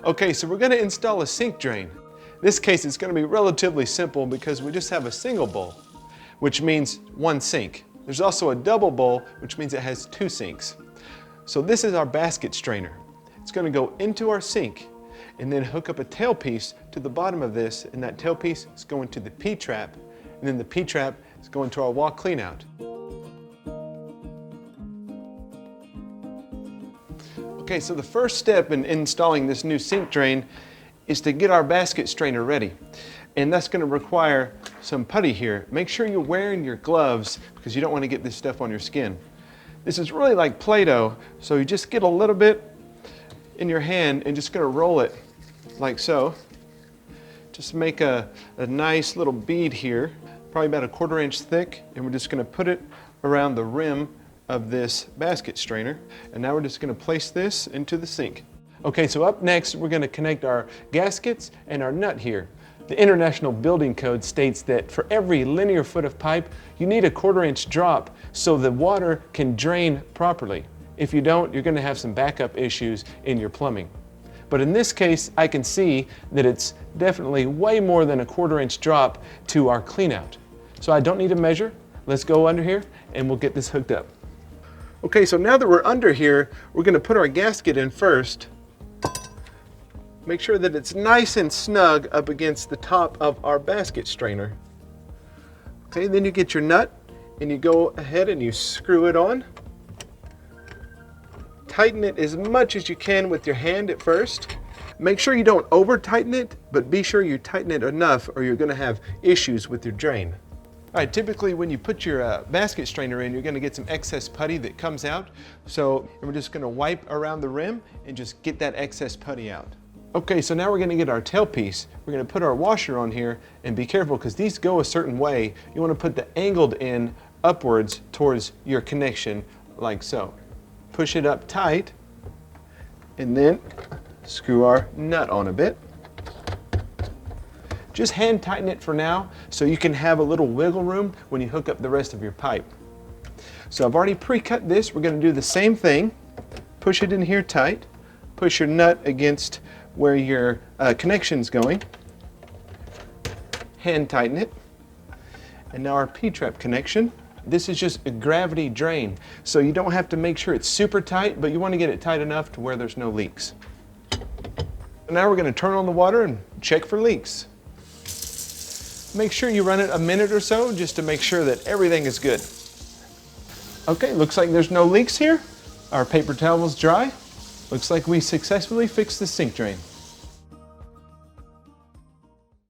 Okay, so we're going to install a sink drain. In this case, it's going to be relatively simple because we just have a single bowl, which means one sink. There's also a double bowl, which means it has two sinks. So this is our basket strainer. It's going to go into our sink and then hook up a tailpiece to the bottom of this, and that tailpiece is going to the P-trap, and then the P-trap is going to our wall cleanout. Okay, so the first step in installing this new sink drain is to get our basket strainer ready. And that's going to require some putty here. Make sure you're wearing your gloves because you don't want to get this stuff on your skin. This is really like Play-Doh, so you just get a little bit in your hand and just going to roll it like so. Just make a nice little bead here, probably about 1/4 inch thick, and we're just going to put it around the rim of this basket strainer. And now we're just going to place this into the sink. Okay, so up next we're going to connect our gaskets and our nut here. The International Building Code states that for every linear foot of pipe, you need a 1/4 inch drop so the water can drain properly. If you don't, you're going to have some backup issues in your plumbing. But in this case, I can see that it's definitely way more than a 1/4 inch drop to our cleanout. So I don't need to measure. Let's go under here and we'll get this hooked up. Okay, so now that we're under here, we're going to put our gasket in first. Make sure that it's nice and snug up against the top of our basket strainer. Okay, then you get your nut and you go ahead and you screw it on. Tighten it as much as you can with your hand at first. Make sure you don't over tighten it, but be sure you tighten it enough or you're going to have issues with your drain. All right, typically when you put your basket strainer in, you're going to get some excess putty that comes out. So we're just going to wipe around the rim and just get that excess putty out. Okay, so now we're going to get our tailpiece. We're going to put our washer on here, and be careful because these go a certain way. You want to put the angled end upwards towards your connection like so. Push it up tight and then screw our nut on a bit. Just hand tighten it for now so you can have a little wiggle room when you hook up the rest of your pipe. So I've already pre-cut this. We're going to do the same thing. Push it in here tight. Push your nut against where your connection's going. Hand tighten it. And now our P-trap connection. This is just a gravity drain. So you don't have to make sure it's super tight, but you want to get it tight enough to where there's no leaks. Now we're going to turn on the water and check for leaks. Make sure you run it a minute or so just to make sure that everything is good. Okay, looks like there's no leaks here. Our paper towel is dry. Looks like we successfully fixed the sink drain.